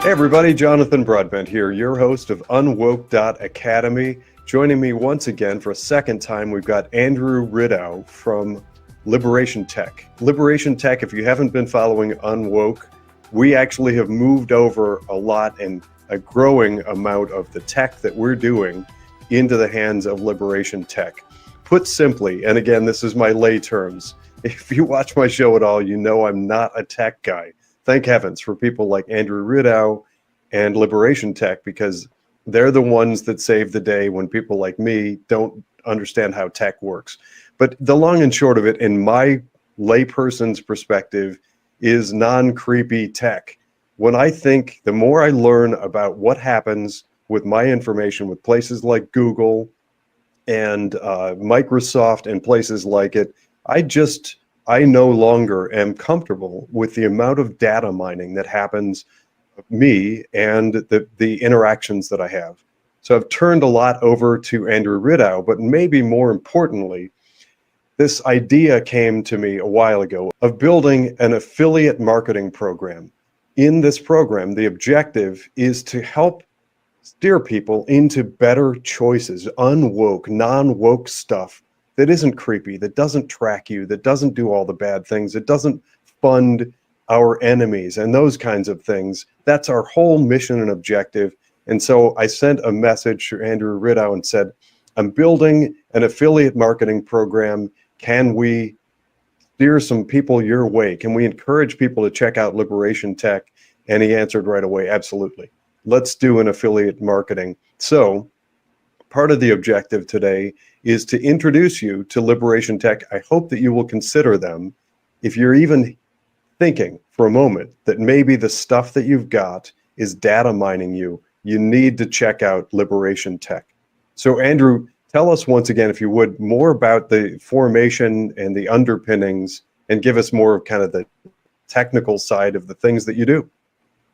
Hey everybody, Jonathan Broadbent here, your host of UnWoke Academy. Joining me once again for a second time, we've got Andrew Riddaugh from LiberationTek. LiberationTek, if you haven't been following UnWoke, we actually have moved over a lot and a growing amount of the tech that we're doing into the hands of LiberationTek. Put simply, and again, this is my lay terms, if you watch my show at all, you know I'm not a tech guy. Thank heavens for people like Andrew Riddaugh and LiberationTek, because they're the ones that save the day when people like me don't understand how tech works. But the long and short of it, in my layperson's perspective, is non-creepy tech. When I think, the more I learn about what happens with my information with places like Google and Microsoft and places like it, I no longer am comfortable with the amount of data mining that happens with me and the interactions that I have. So I've turned a lot over to Andrew Riddaugh, but maybe more importantly, this idea came to me a while ago of building an affiliate marketing program. In this program, the objective is to help steer people into better choices, unwoke, non-woke stuff that isn't creepy, that doesn't track you, that doesn't do all the bad things, that doesn't fund our enemies and those kinds of things. That's our whole mission and objective. And so I sent a message to Andrew Riddaugh and said, I'm building an affiliate marketing program. Can we steer some people your way? Can we encourage people to check out LiberationTek? And he answered right away, absolutely. Let's do an affiliate marketing. So part of the objective today is to introduce you to LiberationTek. I hope that you will consider them. If you're even thinking for a moment that maybe the stuff that you've got is data mining you, you need to check out LiberationTek. So Andrew, tell us once again, if you would, more about the formation and the underpinnings, and give us more of kind of the technical side of the things that you do.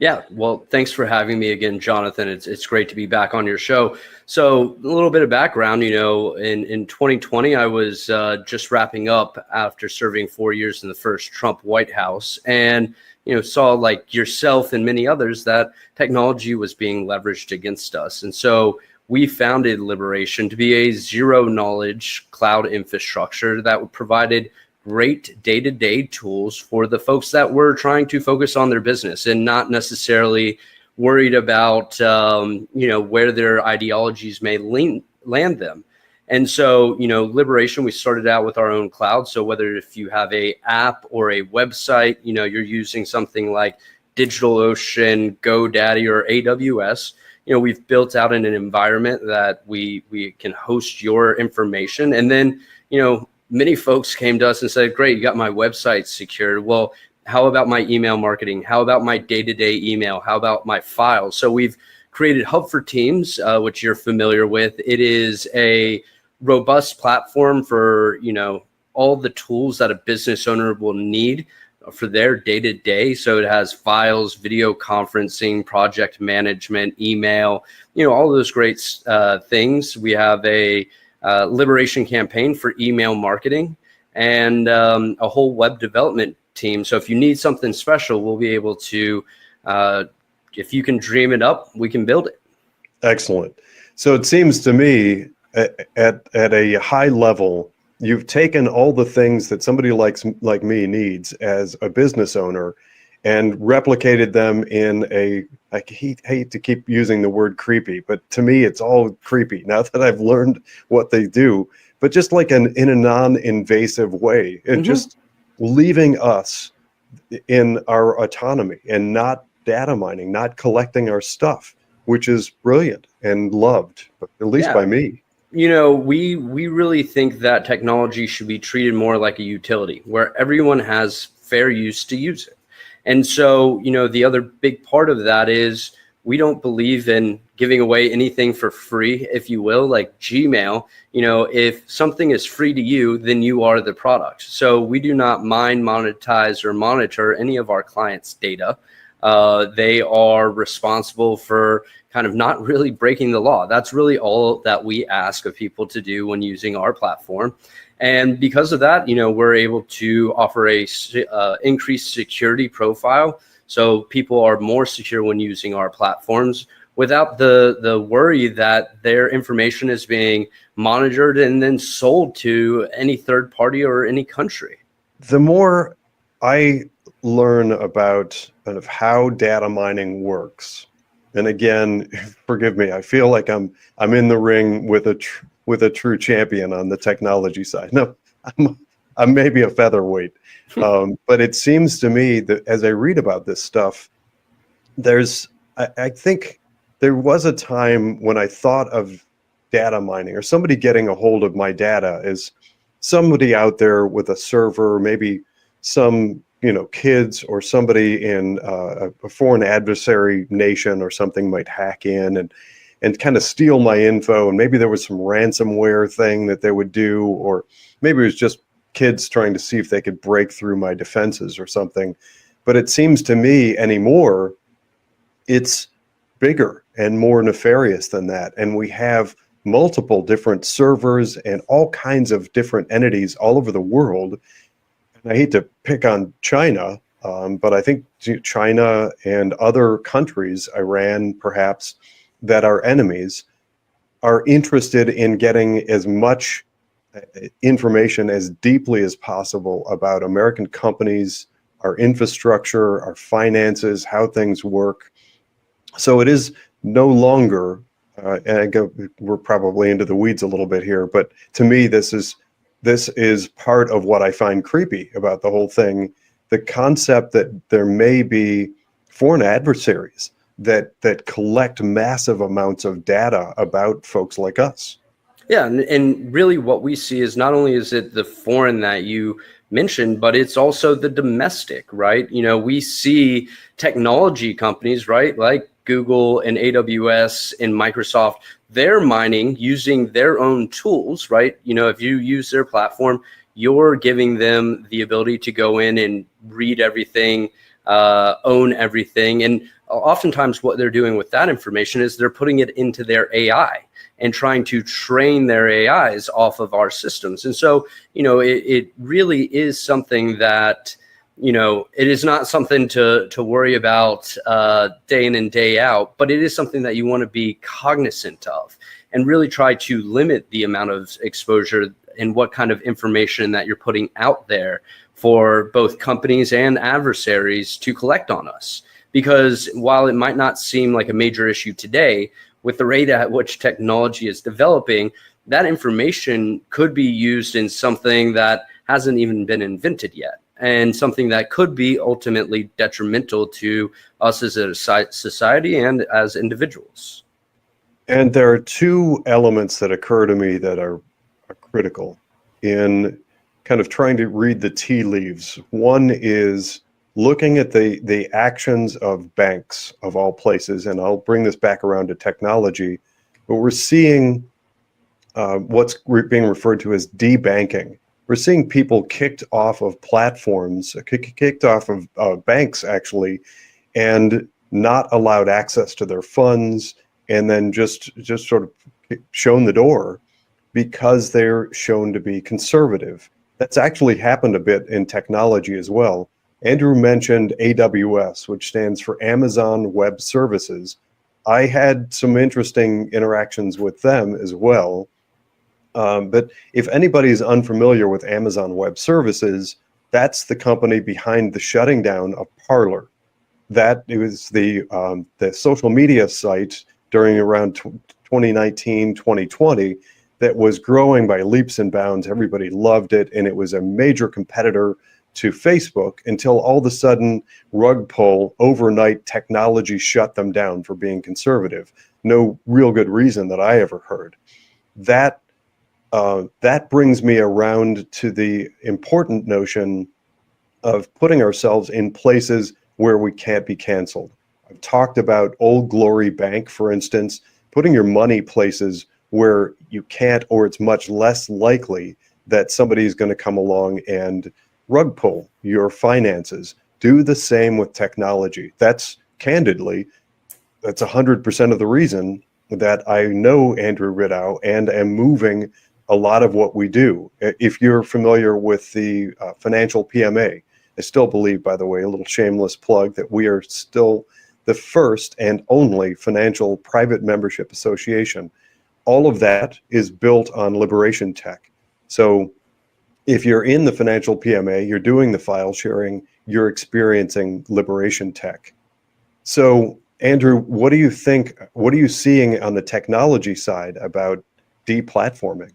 Yeah, well, thanks for having me again, Jonathan. It's great to be back on your show. So a little bit of background, in 2020, I was just wrapping up after serving 4 years in the first Trump Whitehouse, and saw, like yourself and many others, that technology was being leveraged against us. And so we founded Liberation to be a zero knowledge cloud infrastructure that provided great day-to-day tools for the folks that were trying to focus on their business and not necessarily worried about where their ideologies may land them. And so Liberation, we started out with our own cloud. So whether if you have a app or a website, you're using something like DigitalOcean, GoDaddy, or AWS, we've built out in an environment that we can host your information. And then many folks came to us and said, great, you got my website secured. Well, how about my email marketing? How about my day-to-day email? How about my files? So we've created Hub for Teams, which you're familiar with. It is a robust platform for, all the tools that a business owner will need for their day-to-day. So it has files, video conferencing, project management, email, all those great things. We have a Liberation campaign for email marketing, and a whole web development team. So if you need something special, we'll be able to, if you can dream it up, we can build it. Excellent. So it seems to me at a high level, you've taken all the things that somebody like me needs as a business owner and replicated them in I hate to keep using the word creepy, but to me, it's all creepy now that I've learned what they do, but just like in a non-invasive way, and just leaving us in our autonomy and not data mining, not collecting our stuff, which is brilliant and loved, at least by me. We really think that technology should be treated more like a utility where everyone has fair use to use it. And so, the other big part of that is we don't believe in giving away anything for free, if you will, like Gmail. If something is free to you, then you are the product. So we do not mine, monetize, or monitor any of our clients' data. They are responsible for kind of not really breaking the law. That's really all that we ask of people to do when using our platform. And because of that, we're able to offer a increased security profile. So people are more secure when using our platforms without the worry that their information is being monitored and then sold to any third party or any country. The more I learn about kind of how data mining works, and again, forgive me, I feel like I'm in the ring with a true champion on the technology side. No, I'm maybe a featherweight, but it seems to me that as I read about this stuff, I think there was a time when I thought of data mining or somebody getting a hold of my data as somebody out there with a server, maybe some kids or somebody in a foreign adversary nation or something might hack in and kind of steal my info, and maybe there was some ransomware thing that they would do, or maybe it was just kids trying to see if they could break through my defenses or something. But it seems to me anymore it's bigger and more nefarious than that, and we have multiple different servers and all kinds of different entities all over the world. And I hate to pick on China, but I think China and other countries, Iran perhaps, that are enemies, are interested in getting as much information as deeply as possible about American companies, our infrastructure, our finances, how things work. So it is no longer, we're probably into the weeds a little bit here, but to me, this is part of what I find creepy about the whole thing. The concept that there may be foreign adversaries that collect massive amounts of data about folks like us. Yeah, and really what we see is not only is it the foreign that you mentioned, but it's also the domestic, right? We see technology companies, right, like Google and AWS and Microsoft, they're mining using their own tools, right? If you use their platform, you're giving them the ability to go in and read everything, own everything. And oftentimes what they're doing with that information is they're putting it into their AI and trying to train their AIs off of our systems. And so, it really is something that, it is not something to worry about day in and day out, but it is something that you want to be cognizant of and really try to limit the amount of exposure and what kind of information that you're putting out there for both companies and adversaries to collect on us. Because while it might not seem like a major issue today, with the rate at which technology is developing, that information could be used in something that hasn't even been invented yet, and something that could be ultimately detrimental to us as a society and as individuals. And there are two elements that occur to me that are critical in kind of trying to read the tea leaves. One is looking at the actions of banks of all places, and I'll bring this back around to technology, but we're seeing what's being referred to as debanking. We're seeing people kicked off of platforms, kicked off of banks actually, and not allowed access to their funds, and then just sort of shown the door because they're shown to be conservative. That's actually happened a bit in technology as well. Andrew mentioned AWS, which stands for Amazon Web Services. I had some interesting interactions with them as well. But if anybody is unfamiliar with Amazon Web Services, that's the company behind the shutting down of Parler. That it was the social media site during around 2019, 2020 that was growing by leaps and bounds. Everybody loved it, and it was a major competitor to Facebook until all of a sudden, rug pull, overnight, technology shut them down for being conservative. No real good reason that I ever heard. That brings me around to the important notion of putting ourselves in places where we can't be canceled. I've talked about Old Glory Bank, for instance, putting your money places where you can't, or it's much less likely that somebody is going to come along and rug pull your finances. Do the same with technology. That's 100% of the reason that I know Andrew Riddaugh and am moving a lot of what we do. If you're familiar with the financial PMA, I still believe, by the way, a little shameless plug, that we are still the first and only financial private membership association. All of that is built on LiberationTek. So if you're in the financial PMA, you're doing the file sharing, you're experiencing LiberationTek. So, Andrew, what do you think? What are you seeing on the technology side about deplatforming?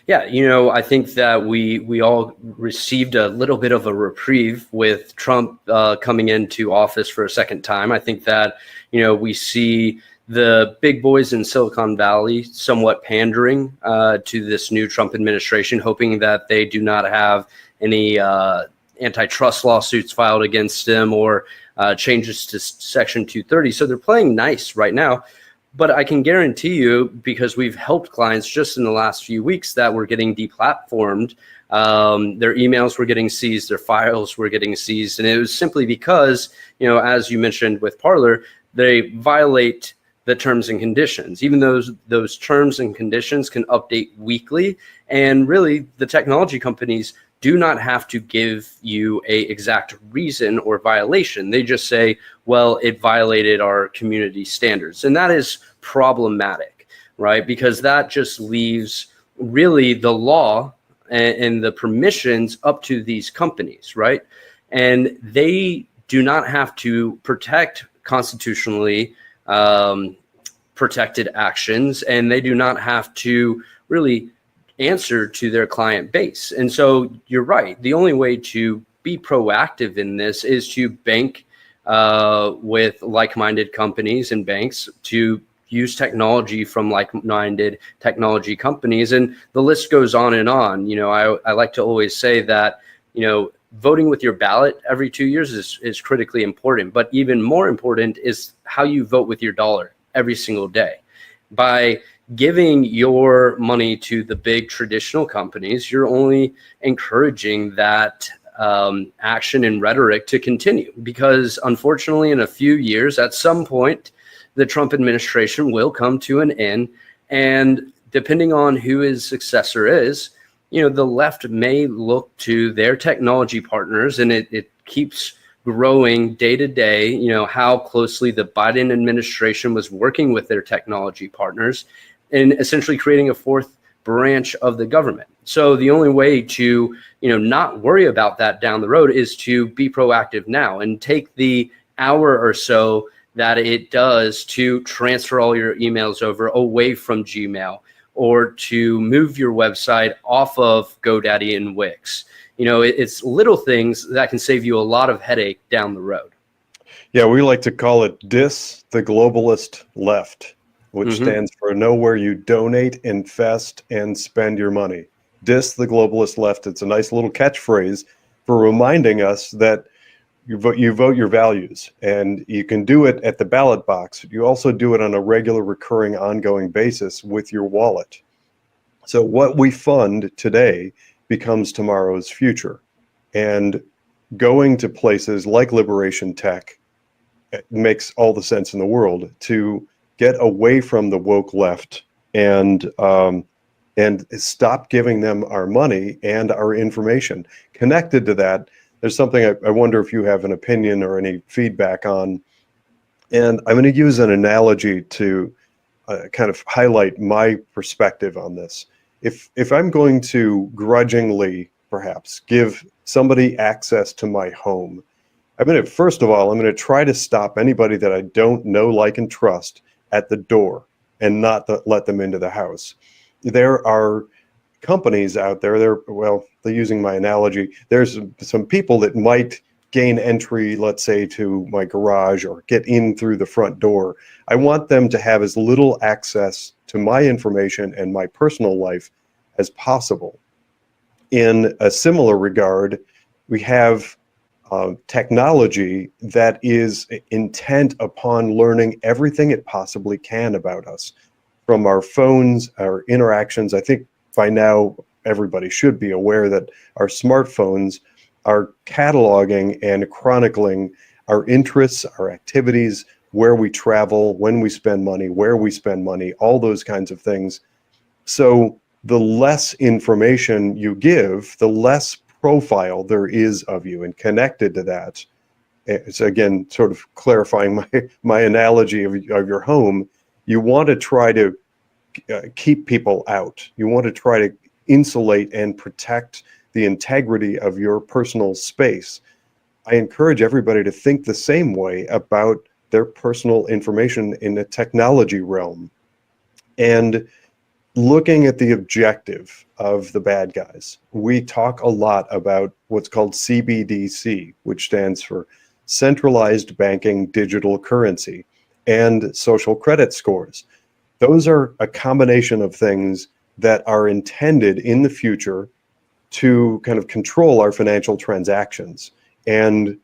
Yeah, I think that we all received a little bit of a reprieve with Trump coming into office for a second time. I think that, we see the big boys in Silicon Valley somewhat pandering to this new Trump administration, hoping that they do not have any antitrust lawsuits filed against them or changes to Section 230. So they're playing nice right now. But I can guarantee you, because we've helped clients just in the last few weeks that were getting deplatformed, their emails were getting seized, their files were getting seized. And it was simply because, as you mentioned with Parler, they violate the terms and conditions. Even those terms and conditions can update weekly. And really, the technology companies do not have to give you a exact reason or violation. They just say, well, it violated our community standards. And that is problematic, right? Because that just leaves really the law and the permissions up to these companies, right? And they do not have to protect constitutionally protected actions, and they do not have to really answer to their client base. And so you're right. The only way to be proactive in this is to bank with like-minded companies and banks, to use technology from like-minded technology companies. And the list goes on and on. I like to always say that, voting with your ballot every 2 years is critically important. But even more important is how you vote with your dollar every single day. By giving your money to the big traditional companies, you're only encouraging that action and rhetoric to continue. Because unfortunately, in a few years, at some point, the Trump administration will come to an end. And depending on who his successor is, the left may look to their technology partners, and it keeps growing day to day, how closely the Biden administration was working with their technology partners and essentially creating a fourth branch of the government. So the only way to, not worry about that down the road is to be proactive now and take the hour or so that it does to transfer all your emails over away from Gmail, or to move your website off of GoDaddy and Wix. It's little things that can save you a lot of headache down the road. Yeah, we like to call it DIS, the globalist left, which stands for know where you donate, infest, and spend your money. DIS, the globalist left. It's a nice little catchphrase for reminding us that you vote your values, and you can do it at the ballot box. You also do it on a regular, recurring, ongoing basis with your wallet. So what we fund today becomes tomorrow's future. And going to places like LiberationTek makes all the sense in the world to get away from the woke left and stop giving them our money and our information. Connected to that, there's something I wonder if you have an opinion or any feedback on. And I'm going to use an analogy to kind of highlight my perspective on this. If I'm going to grudgingly, perhaps, give somebody access to my home, first of all, I'm going to try to stop anybody that I don't know, like, and trust at the door and not let them into the house. There are companies out there, they're using my analogy, there's some people that might gain entry, let's say, to my garage or get in through the front door. I want them to have as little access to my information and my personal life as possible. In a similar regard, we have technology that is intent upon learning everything it possibly can about us, from our phones, our interactions. I think by now everybody should be aware that our smartphones are cataloging and chronicling our interests, our activities, where we travel, when we spend money, where we spend money, all those kinds of things. So the less information you give, the less profile there is of you, and connected to that, it's again sort of clarifying my analogy of your home. You want to try to keep people out. You want to try to insulate and protect the integrity of your personal space. I encourage everybody to think the same way about their personal information in the technology realm. And looking at the objective of the bad guys, we talk a lot about what's called CBDC, which stands for Centralized Banking Digital Currency, and social credit scores. Those are a combination of things that are intended in the future to kind of control our financial transactions. And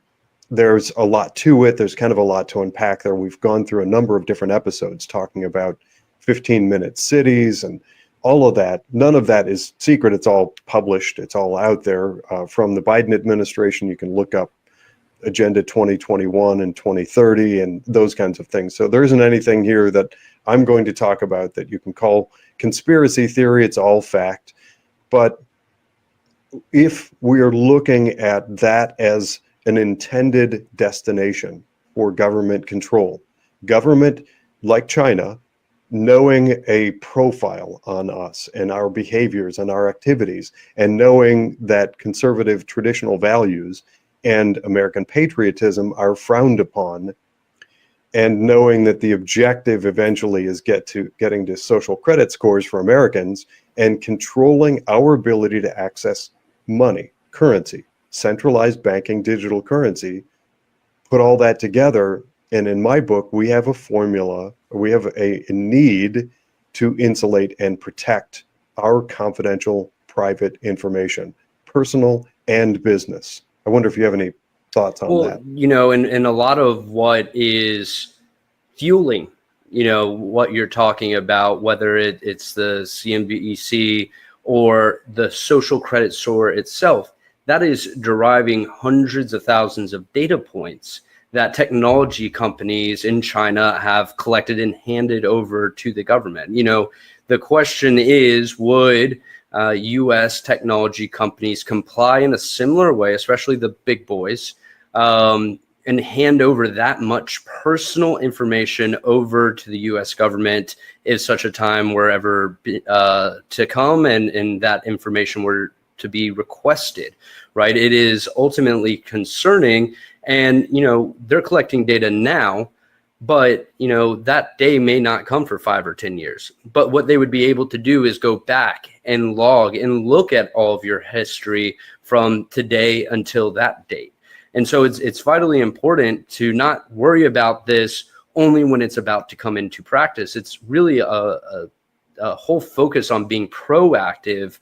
there's a lot to it. There's kind of a lot to unpack there. We've gone through a number of different episodes talking about 15-minute cities and all of that. None of that is secret. It's all published. It's all out there from the Biden administration. You can look up Agenda 2021 and 2030 and those kinds of things. So there isn't anything here that I'm going to talk about that you can call conspiracy theory. It's all fact. But if we're looking at that as an intended destination for government control, government like China, knowing a profile on us and our behaviors and our activities, and knowing that conservative traditional values and American patriotism are frowned upon, and knowing that the objective eventually is getting to social credit scores for Americans and controlling our ability to access money, currency, centralized banking, digital currency, put all that together. And in my book, we have a formula, we have a need to insulate and protect our confidential private information, personal and business. I wonder if you have any thoughts on that. You know, and a lot of what is fueling, you know, what you're talking about, whether it's the CNBC or the social credit score itself, that is deriving hundreds of thousands of data points that technology companies in China have collected and handed over to the government. You know, the question is, would U.S. technology companies comply in a similar way, especially the big boys, and hand over that much personal information over to the U.S. government if such a time were ever to come and that information were to be requested, right? It is ultimately concerning. And, you know, they're collecting data now, but, you know, that day may not come for 5 or 10 years. But what they would be able to do is go back and log and look at all of your history from today until that date. And so it's vitally important to not worry about this only when it's about to come into practice. It's really a whole focus on being proactive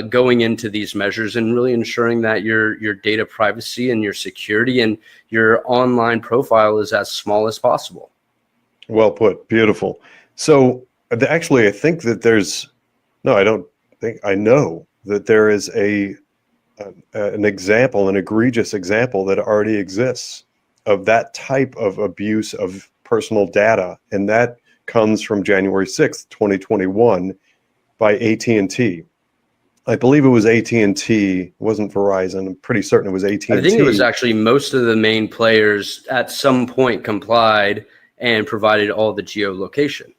going into these measures and really ensuring that your data privacy and your security and your online profile is as small as possible. Well put. Beautiful. So actually, I think that I know that there is an example, an egregious example that already exists of that type of abuse of personal data. And that comes from January 6th, 2021 by AT&T. I believe it was AT&T, it wasn't Verizon. I'm pretty certain it was AT&T. I think it was actually most of the main players at some point complied and provided all the geolocation.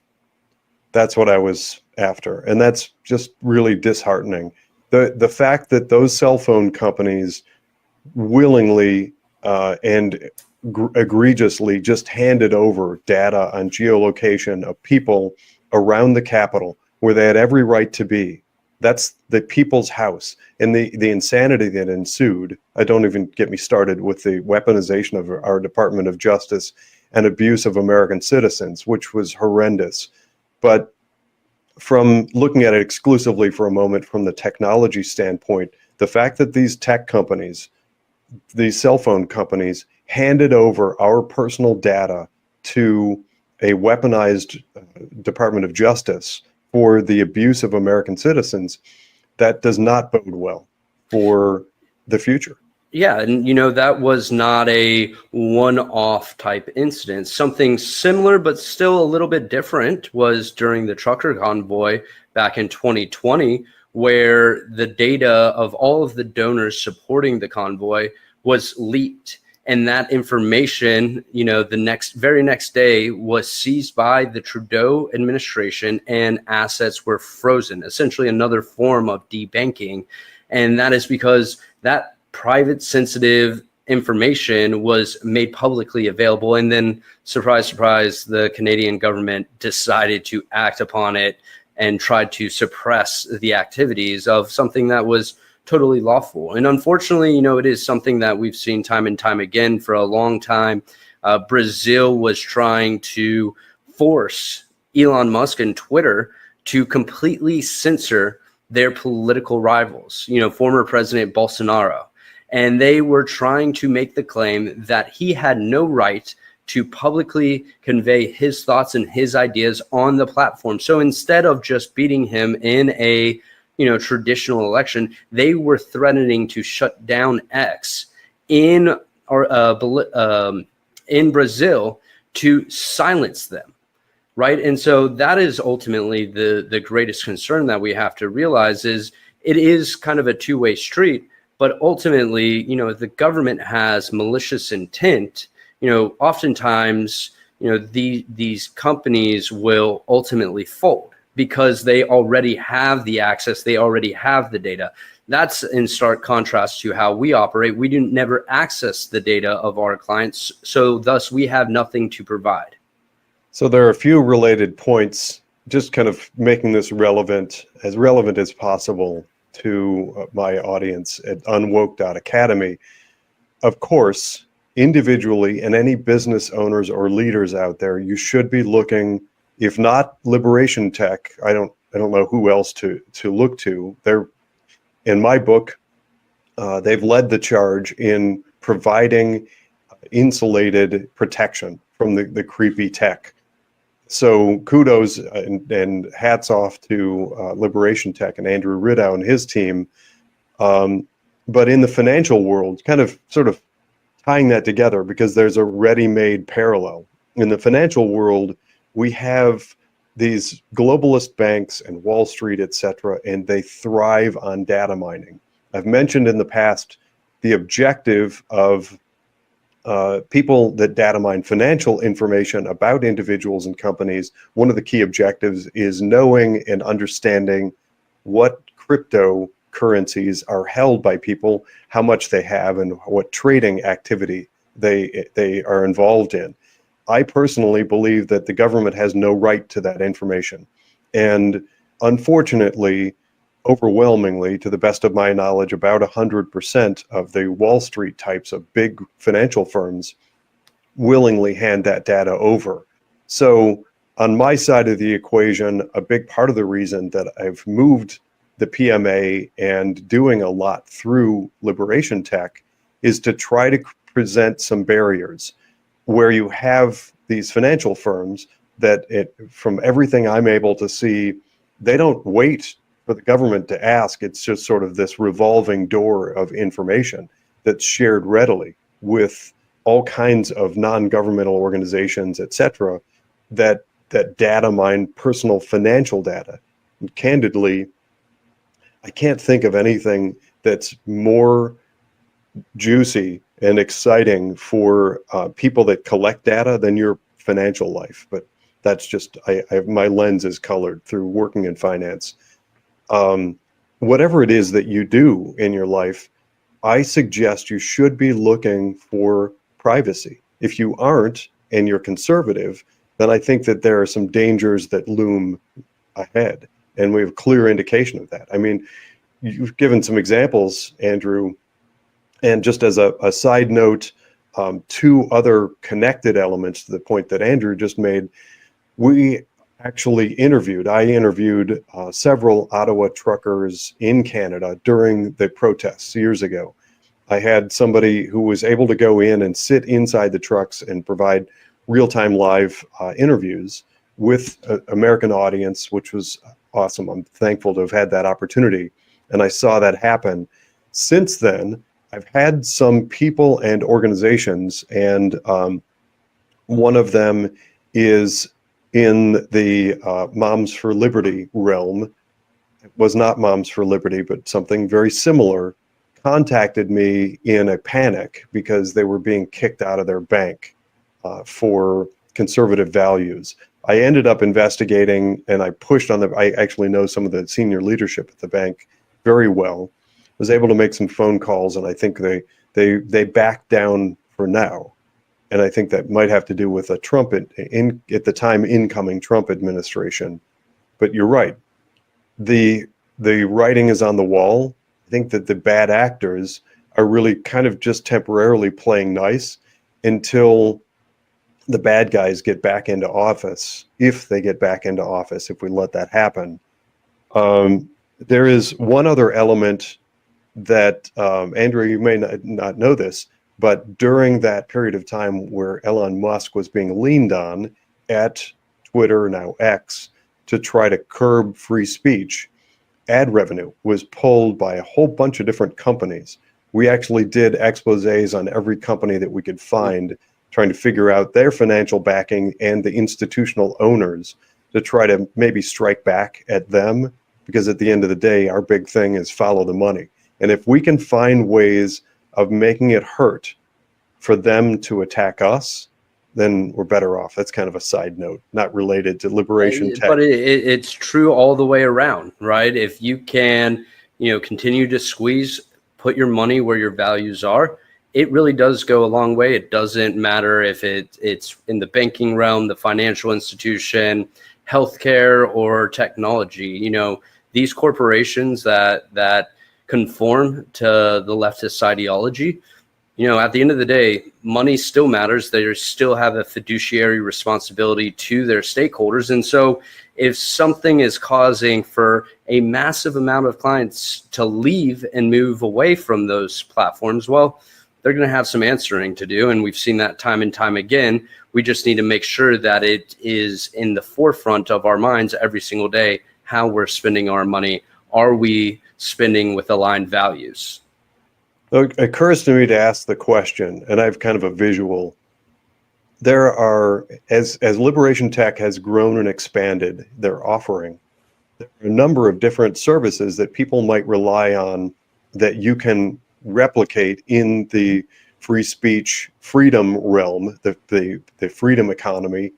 That's what I was after. And that's just really disheartening. The fact that those cell phone companies willingly and egregiously just handed over data on geolocation of people around the Capitol where they had every right to be. That's the people's house. And the insanity that ensued, I don't even get me started with the weaponization of our Department of Justice and abuse of American citizens, which was horrendous. But from looking at it exclusively for a moment from the technology standpoint, the fact that these tech companies, these cell phone companies, handed over our personal data to a weaponized Department of Justice for the abuse of American citizens, that does not bode well for the future. Yeah, and you know, that was not a one-off type incident. Something similar, but still a little bit different, was during the trucker convoy back in 2020, where the data of all of the donors supporting the convoy was leaked. And that information, the very next day was seized by the Trudeau administration and assets were frozen, essentially another form of debanking. And that is because that private sensitive information was made publicly available. And then, surprise, surprise, the Canadian government decided to act upon it and tried to suppress the activities of something that was totally lawful. And unfortunately, it is something that we've seen time and time again for a long time. Brazil was trying to force Elon Musk and Twitter to completely censor their political rivals, former President Bolsonaro. And they were trying to make the claim that he had no right to publicly convey his thoughts and his ideas on the platform. So instead of just beating him in a traditional election, they were threatening to shut down X in Brazil to silence them, right? And so that is ultimately the greatest concern that we have to realize is it is kind of a two-way street, but ultimately, if the government has malicious intent, oftentimes, these companies will ultimately fold, because they already have the access, they already have the data. That's in stark contrast to how we operate. We do never access the data of our clients, so thus we have nothing to provide. So there are a few related points, just kind of making this relevant as possible to my audience at UnWoke.academy. Of course, individually, and any business owners or leaders out there, you should be looking, if not LiberationTek, I don't know who else to look to. They're, in my book, they've led the charge in providing insulated protection from the creepy tech. So kudos and hats off to LiberationTek and Andrew Riddaugh and his team. But in the financial world, kind of sort of tying that together, because there's a ready-made parallel. In the financial world, we have these globalist banks and Wall Street, et cetera, and they thrive on data mining. I've mentioned in the past the objective of people that data mine financial information about individuals and companies. One of the key objectives is knowing and understanding what cryptocurrencies are held by people, how much they have, and what trading activity they are involved in. I personally believe that the government has no right to that information. And unfortunately, overwhelmingly, to the best of my knowledge, about 100% of the Wall Street types of big financial firms willingly hand that data over. So on my side of the equation, a big part of the reason that I've moved the PMA and doing a lot through LiberationTek is to try to present some barriers where you have these financial firms that, from everything I'm able to see, they don't wait for the government to ask. It's just sort of this revolving door of information that's shared readily with all kinds of non-governmental organizations, et cetera, that data mine personal financial data. And candidly, I can't think of anything that's more juicy and exciting for people that collect data than your financial life. But that's just, my lens is colored through working in finance. Whatever it is that you do in your life, I suggest you should be looking for privacy. If you aren't, and you're conservative, then I think that there are some dangers that loom ahead. And we have clear indication of that. I mean, you've given some examples, Andrew. And just as a side note, two other connected elements to the point that Andrew just made, I interviewed several Ottawa truckers in Canada during the protests years ago. I had somebody who was able to go in and sit inside the trucks and provide real-time live interviews with an American audience, which was awesome. I'm thankful to have had that opportunity. And I saw that happen. Since then, I've had some people and organizations, and one of them is in the Moms for Liberty realm, was not Moms for Liberty, but something very similar, contacted me in a panic because they were being kicked out of their bank for conservative values. I ended up investigating, and I pushed on I actually know some of the senior leadership at the bank very well. Was able to make some phone calls, and I think they backed down for now. And I think that might have to do with a Trump at the time incoming Trump administration. But you're right. The writing is on the wall. I think that the bad actors are really kind of just temporarily playing nice until the bad guys get back into office, if they get back into office, if we let that happen. There is one other element that, Andrew, you may not know this, but during that period of time where Elon Musk was being leaned on at Twitter, now X, to try to curb free speech, ad revenue was pulled by a whole bunch of different companies. We actually did exposés on every company that we could find, trying to figure out their financial backing and the institutional owners to try to maybe strike back at them, because at the end of the day, our big thing is follow the money. And if we can find ways of making it hurt for them to attack us, then we're better off. That's kind of a side note, not related to LiberationTek. But it's true all the way around, right? If you can, continue to squeeze, put your money where your values are, it really does go a long way. It doesn't matter if it's in the banking realm, the financial institution, healthcare, or technology. These corporations that conform to the leftist ideology, at the end of the day, money still matters. They still have a fiduciary responsibility to their stakeholders. And so if something is causing for a massive amount of clients to leave and move away from those platforms, well, they're going to have some answering to do. And we've seen that time and time again. We just need to make sure that it is in the forefront of our minds every single day, how we're spending our money. Are we spending with aligned values? It occurs to me to ask the question, and I have kind of a visual. There are, as LiberationTek has grown and expanded their offering, there are a number of different services that people might rely on that you can replicate in the free speech freedom realm, the freedom economy.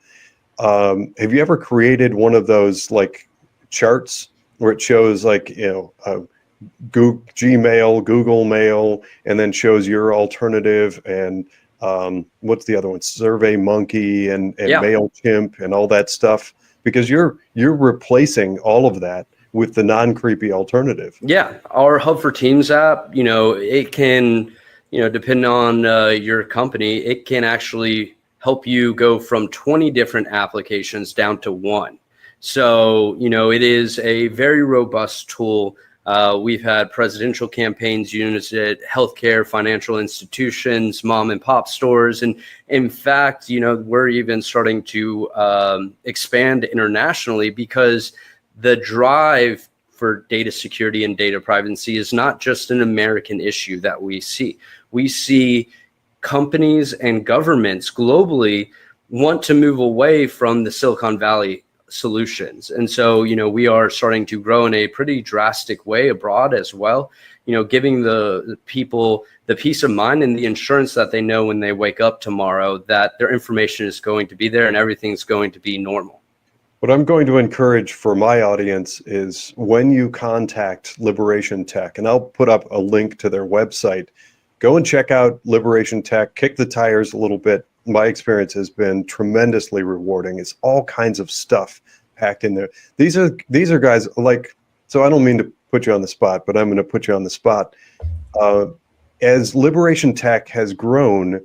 Have you ever created one of those like charts where it shows like, Gmail, Google Mail, and then shows your alternative and what's the other one? SurveyMonkey and MailChimp and all that stuff, because you're replacing all of that with the non-creepy alternative. Yeah, our Hub for Teams app, it can, depending on your company, it can actually help you go from 20 different applications down to one. So, it is a very robust tool. We've had presidential campaigns used at healthcare, financial institutions, mom and pop stores. And in fact, we're even starting to expand internationally, because the drive for data security and data privacy is not just an American issue that we see. We see companies and governments globally want to move away from the Silicon Valley solutions. And so, we are starting to grow in a pretty drastic way abroad as well, giving the people the peace of mind and the insurance that they know when they wake up tomorrow that their information is going to be there and everything's going to be normal. What I'm going to encourage for my audience is, when you contact LiberationTek, and I'll put up a link to their website, go and check out LiberationTek, kick the tires a little bit. My experience has been tremendously rewarding. It's all kinds of stuff packed in there. These are guys like, so I don't mean to put you on the spot, but I'm going to put you on the spot. As LiberationTek has grown,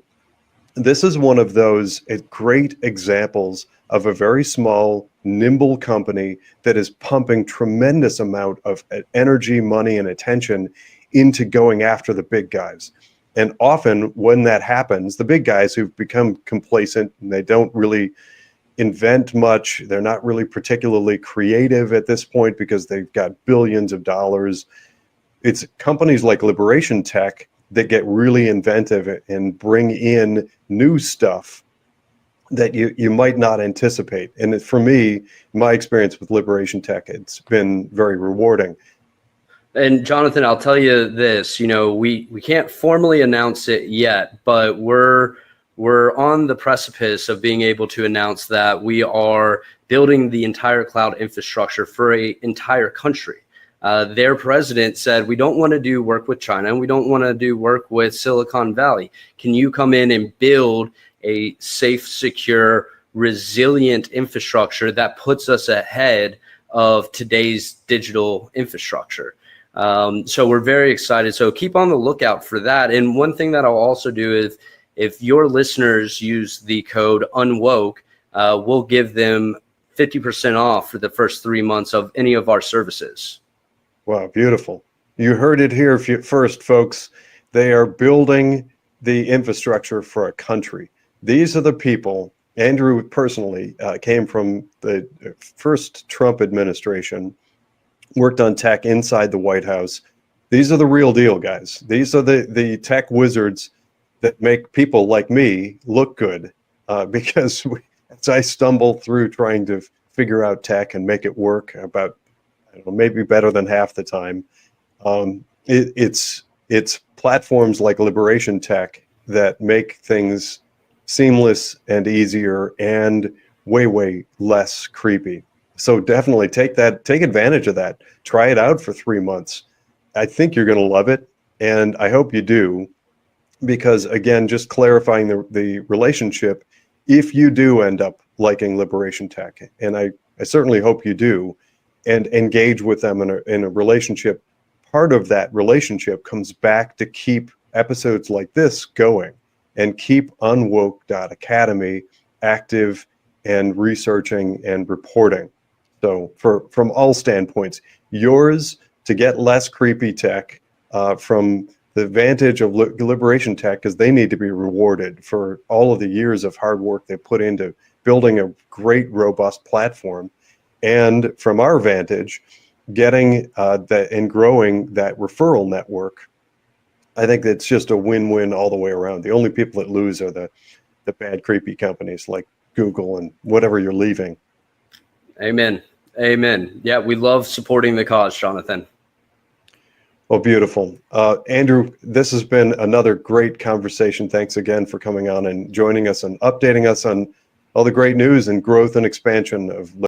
this is one of those great examples of a very small, nimble company that is pumping tremendous amount of energy, money, and attention into going after the big guys. And often when that happens, the big guys who've become complacent and they don't really invent much, they're not really particularly creative at this point because they've got billions of dollars. It's companies like LiberationTek that get really inventive and bring in new stuff that you might not anticipate. And for me, my experience with LiberationTek, it's been very rewarding. And Jonathan, I'll tell you this, we can't formally announce it yet, but we're on the precipice of being able to announce that we are building the entire cloud infrastructure for an entire country. Their president said, we don't want to do work with China, and we don't want to do work with Silicon Valley. Can you come in and build a safe, secure, resilient infrastructure that puts us ahead of today's digital infrastructure? So we're very excited. So keep on the lookout for that. And one thing that I'll also do is, if your listeners use the code UnWoke, we'll give them 50% off for the first 3 months of any of our services. Wow, beautiful. You heard it here first, folks. They are building the infrastructure for a country. These are the people. Andrew personally came from the first Trump administration, worked on tech inside the White House. These are the real deal, guys. These are the tech wizards that make people like me look good, because as I stumble through trying to figure out tech and make it work about, I don't know, maybe better than half the time, it's platforms like LiberationTek that make things seamless and easier and way less creepy. So definitely take advantage of that. Try it out for 3 months. I think you're going to love it, and I hope you do, because again, just clarifying the relationship, if you do end up liking LiberationTek, and I certainly hope you do, and engage with them in a relationship, part of that relationship comes back to keep episodes like this going and keep UnWoke.academy active and researching and reporting. So from all standpoints, yours to get less creepy tech, from the vantage of LiberationTek, because they need to be rewarded for all of the years of hard work they put into building a great, robust platform. And from our vantage, getting that and growing that referral network, I think that's just a win-win all the way around. The only people that lose are the bad, creepy companies like Google and whatever you're leaving. Amen. Amen. Yeah, we love supporting the cause, Jonathan. Well, beautiful. Andrew, this has been another great conversation. Thanks again for coming on and joining us and updating us on all the great news and growth and expansion of